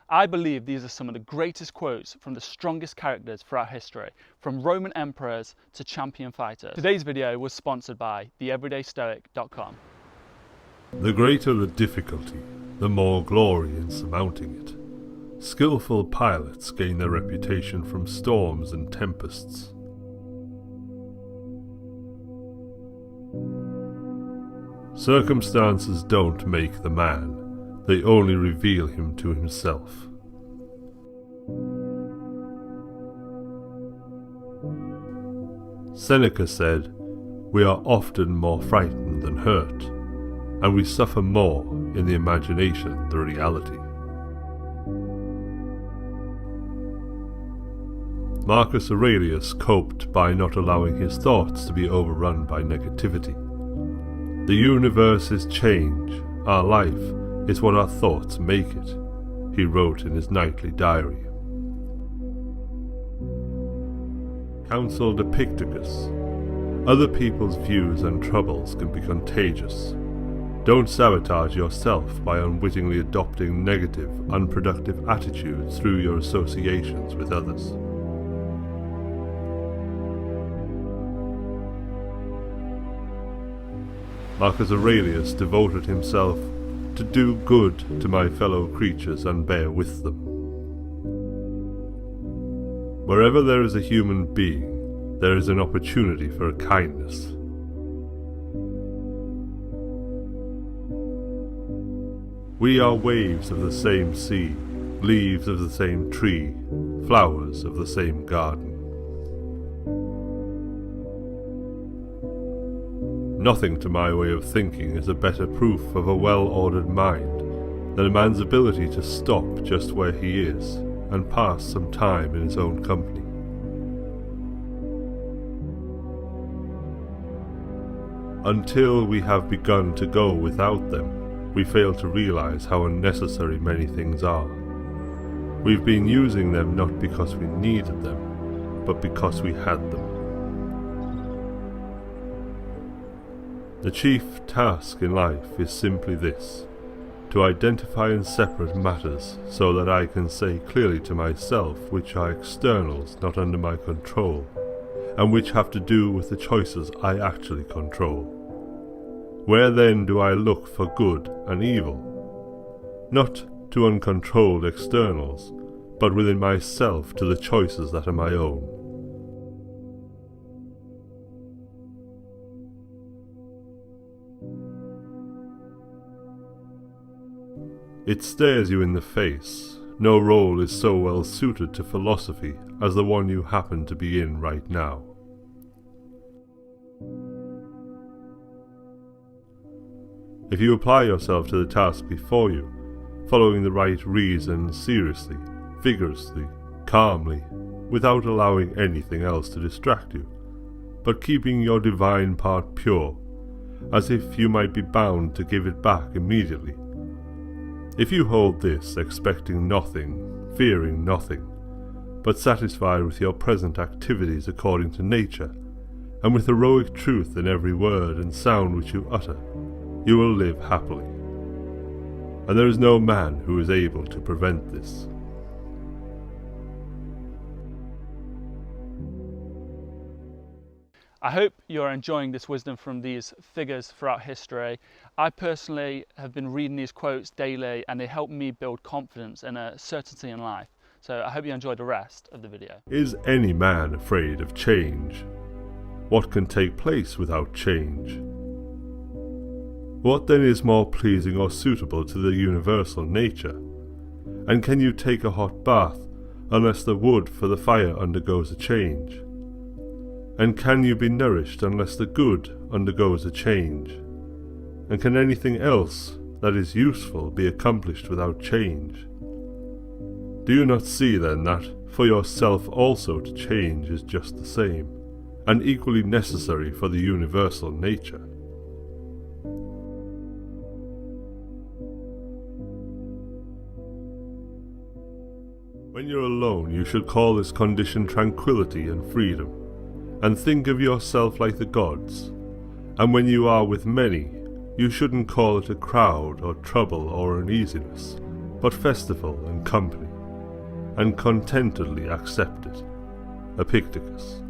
I believe these are some of the greatest quotes from the strongest characters throughout history, from Roman emperors to champion fighters. Today's video was sponsored by TheEverydayStoic.com. The greater the difficulty, the more glory in surmounting it. Skillful pilots gain their reputation from storms and tempests. Circumstances don't make the man, they only reveal him to himself. Seneca said, "We are often more frightened than hurt, and we suffer more in the imagination than reality." Marcus Aurelius coped by not allowing his thoughts to be overrun by negativity. The universe is change, our life is what our thoughts make it, he wrote in his nightly diary. Counseled Epictetus, other people's views and troubles can be contagious. Don't sabotage yourself by unwittingly adopting negative, unproductive attitudes through your associations with others. Marcus Aurelius devoted himself to do good to my fellow creatures and bear with them. Wherever there is a human being, there is an opportunity for a kindness. We are waves of the same sea, leaves of the same tree, flowers of the same garden. Nothing to my way of thinking is a better proof of a well-ordered mind than a man's ability to stop just where he is and pass some time in his own company. Until we have begun to go without them, we fail to realize how unnecessary many things are. We've been using them not because we needed them, but because we had them. The chief task in life is simply this: to identify and separate matters so that I can say clearly to myself which are externals not under my control, and which have to do with the choices I actually control. Where then do I look for good and evil? Not to uncontrolled externals, but within myself to the choices that are my own. It stares you in the face. No role is so well suited to philosophy as the one you happen to be in right now. If you apply yourself to the task before you, following the right reason seriously, vigorously, calmly, without allowing anything else to distract you, but keeping your divine part pure, as if you might be bound to give it back immediately. If you hold this, expecting nothing, fearing nothing, but satisfied with your present activities according to nature, and with heroic truth in every word and sound which you utter, you will live happily. And there is no man who is able to prevent this. I hope you're enjoying this wisdom from these figures throughout history. I personally have been reading these quotes daily and they help me build confidence and a certainty in life. So I hope you enjoyed the rest of the video. Is any man afraid of change? What can take place without change? What then is more pleasing or suitable to the universal nature? And can you take a hot bath unless the wood for the fire undergoes a change? And can you be nourished unless the good undergoes a change? And can anything else that is useful be accomplished without change? Do you not see then that for yourself also to change is just the same, and equally necessary for the universal nature? When you're alone, you should call this condition tranquility and freedom, and think of yourself like the gods. And when you are with many, you shouldn't call it a crowd or trouble or uneasiness, but festival and company, and contentedly accept it. Epictetus.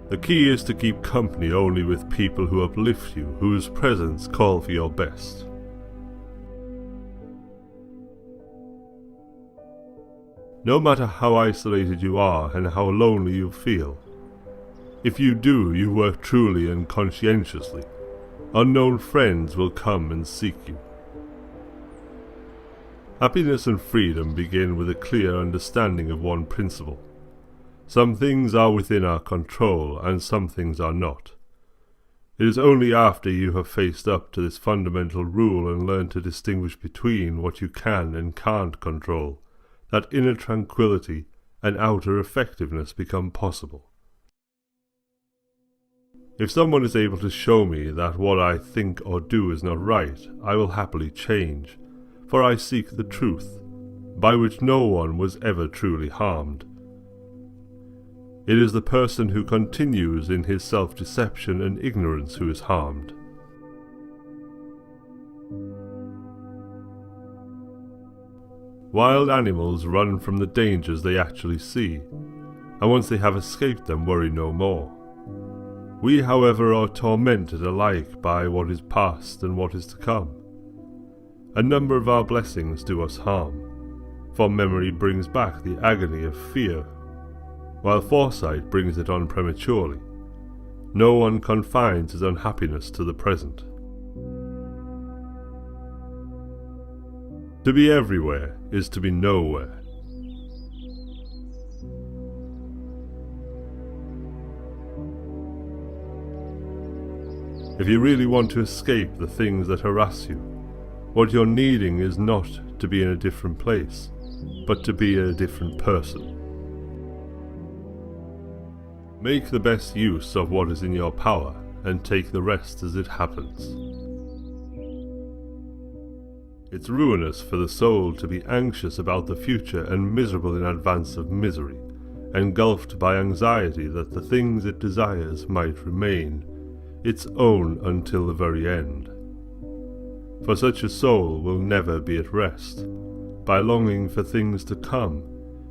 The key is to keep company only with people who uplift you, whose presence call for your best. No matter how isolated you are and how lonely you feel, if you do you work truly and conscientiously, unknown friends will come and seek you. Happiness and freedom begin with a clear understanding of one principle. Some things are within our control, and some things are not. It is only after you have faced up to this fundamental rule and learned to distinguish between what you can and can't control that inner tranquility and outer effectiveness become possible. If someone is able to show me that what I think or do is not right, I will happily change, for I seek the truth, by which no one was ever truly harmed. It is the person who continues in his self-deception and ignorance who is harmed. Wild animals run from the dangers they actually see, and once they have escaped them, worry no more. We, however, are tormented alike by what is past and what is to come. A number of our blessings do us harm, for memory brings back the agony of fear, while foresight brings it on prematurely. No one confines his unhappiness to the present. To be everywhere is to be nowhere. If you really want to escape the things that harass you, what you're needing is not to be in a different place, but to be a different person. Make the best use of what is in your power, and take the rest as it happens. It's ruinous for the soul to be anxious about the future and miserable in advance of misery, engulfed by anxiety that the things it desires might remain its own until the very end. For such a soul will never be at rest. By longing for things to come,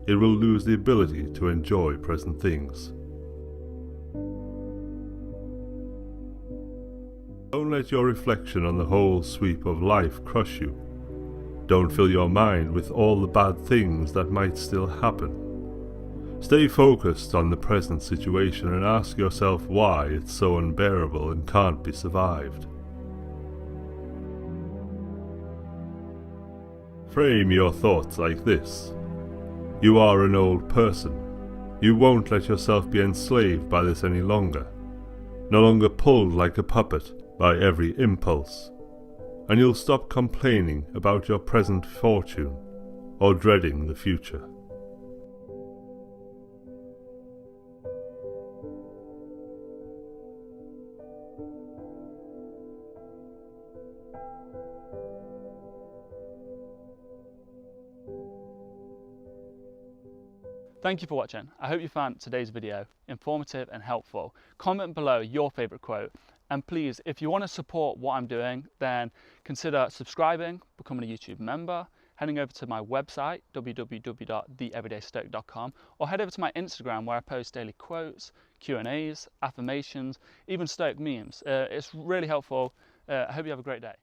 it will lose the ability to enjoy present things. Don't let your reflection on the whole sweep of life crush you. Don't fill your mind with all the bad things that might still happen. Stay focused on the present situation and ask yourself why it's so unbearable and can't be survived. Frame your thoughts like this. You are an old person. You won't let yourself be enslaved by this any longer. No longer pulled like a puppet by every impulse, and you'll stop complaining about your present fortune or dreading the future. Thank you for watching. I hope you found today's video informative and helpful. Comment below your favourite quote, and please, if you want to support what I'm doing, then consider subscribing, becoming a YouTube member, heading over to my website www.TheEverydayStoic.com, or head over to my Instagram where I post daily quotes, Q&As, affirmations, even Stoic memes. It's really helpful. I hope you have a great day.